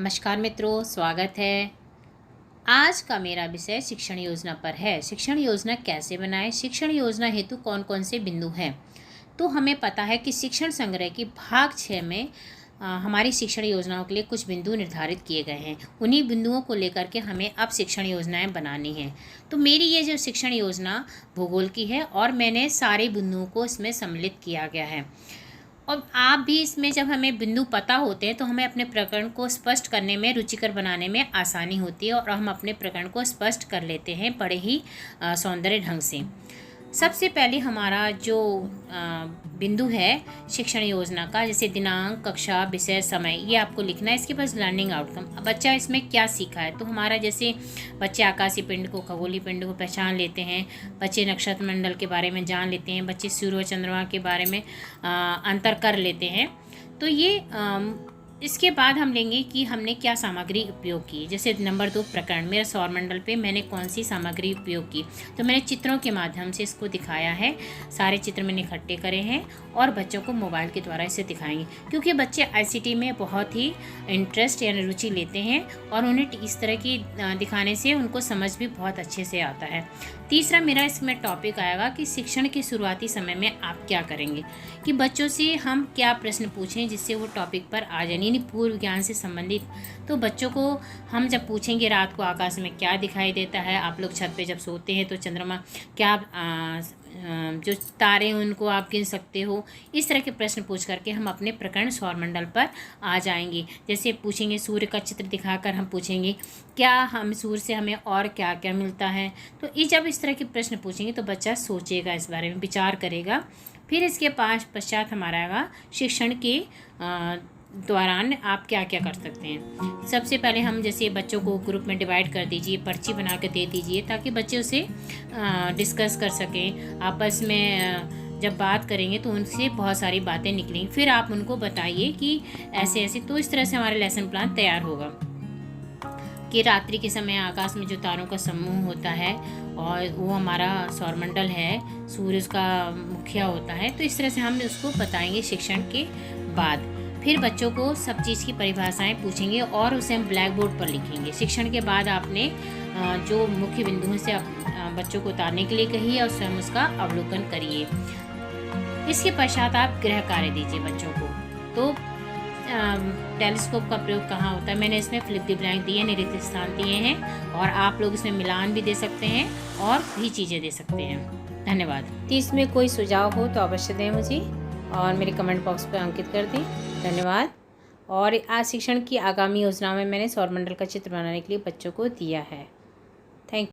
नमस्कार मित्रों, स्वागत है। आज का मेरा विषय शिक्षण योजना पर है। शिक्षण योजना कैसे बनाएं, शिक्षण योजना हेतु कौन कौन से बिंदु हैं। तो हमें पता है कि शिक्षण संग्रह की भाग 6 में हमारी शिक्षण योजनाओं के लिए कुछ बिंदु निर्धारित किए गए हैं। उन्हीं बिंदुओं को लेकर के हमें अब शिक्षण योजनाएं बनानी हैं। तो मेरी ये जो शिक्षण योजना भूगोल की है और मैंने सारे बिंदुओं को इसमें सम्मिलित किया गया है। और आप भी इसमें जब हमें बिंदु पता होते हैं तो हमें अपने प्रकरण को स्पष्ट करने में, रुचिकर बनाने में आसानी होती है और हम अपने प्रकरण को स्पष्ट कर लेते हैं बड़े ही सौंदर्य ढंग से। सबसे पहले हमारा जो बिंदु है शिक्षण योजना का, जैसे दिनांक, कक्षा, विषय, समय, ये आपको लिखना है। इसके पास लर्निंग आउटकम, बच्चा इसमें क्या सीखा है। तो हमारा जैसे बच्चे आकाशीय पिंड को, खगोलीय पिंड को पहचान लेते हैं, बच्चे नक्षत्र मंडल के बारे में जान लेते हैं, बच्चे सूर्य और चंद्रमा के बारे में अंतर कर लेते हैं। तो ये इसके बाद हम लेंगे कि हमने क्या सामग्री उपयोग की। जैसे नंबर 2 प्रकरण, मेरा सौरमंडल पे मैंने कौन सी सामग्री उपयोग की। तो मैंने चित्रों के माध्यम से इसको दिखाया है। सारे चित्र मैंने इकट्ठे करे हैं और बच्चों को मोबाइल के द्वारा इसे दिखाएंगे, क्योंकि बच्चे आईसीटी में बहुत ही इंटरेस्ट यानी रुचि लेते हैं और उन्हें इस तरह की दिखाने से उनको समझ भी बहुत अच्छे से आता है। तीसरा मेरा इसमें टॉपिक आएगा कि शिक्षण के शुरुआती समय में आप क्या करेंगे, कि बच्चों से हम क्या प्रश्न पूछें जिससे वो टॉपिक पर आ जाए, यानी पूर्व ज्ञान से संबंधित। तो बच्चों को हम जब पूछेंगे रात को आकाश में क्या दिखाई देता है, आप लोग छत पे जब सोते हैं तो चंद्रमा क्या, जो तारे हैं उनको आप गिन सकते हो, इस तरह के प्रश्न पूछ करके हम अपने प्रकरण सौरमंडल पर आ जाएंगे। जैसे पूछेंगे सूर्य का चित्र दिखाकर हम पूछेंगे क्या हम सूर्य से हमें और क्या क्या मिलता है। तो ये जब इस तरह के प्रश्न पूछेंगे तो बच्चा सोचेगा, इस बारे में विचार करेगा। फिर इसके पश्चात हमारा आएगा शिक्षण के दौरान आप क्या क्या कर सकते हैं। सबसे पहले हम जैसे बच्चों को ग्रुप में डिवाइड कर दीजिए, पर्ची बना कर दे दीजिए ताकि बच्चे उसे डिस्कस कर सकें। आपस में जब बात करेंगे तो उनसे बहुत सारी बातें निकलेंगी। फिर आप उनको बताइए कि ऐसे ऐसे। तो इस तरह से हमारा लेसन प्लान तैयार होगा कि रात्रि के समय आकाश में जो तारों का समूह होता है और वो हमारा सौरमंडल है, सूर्य उसका मुखिया होता है। तो इस तरह से हम उसको बताएंगे शिक्षण के बाद। फिर बच्चों को सब चीज़ की परिभाषाएं पूछेंगे और उसे हम ब्लैक बोर्ड पर लिखेंगे। शिक्षण के बाद आपने जो मुख्य बिंदुओं से बच्चों को उतारने के लिए कही है और स्वयं उसका अवलोकन करिए। इसके पश्चात आप गृह कार्य दीजिए बच्चों को। तो टेलीस्कोप का प्रयोग कहाँ होता है, मैंने इसमें फिलिप द ब्लैंक दिए, निरिक्त स्थान दिए हैं और आप लोग इसमें मिलान भी दे सकते हैं और भी चीज़ें दे सकते हैं। धन्यवाद। तो इसमें कोई सुझाव हो तो अवश्य दें मुझे और मेरे कमेंट बॉक्स पर अंकित कर दें। धन्यवाद। और आज शिक्षण की आगामी योजना में मैंने सौरमंडल का चित्र बनाने के लिए बच्चों को दिया है।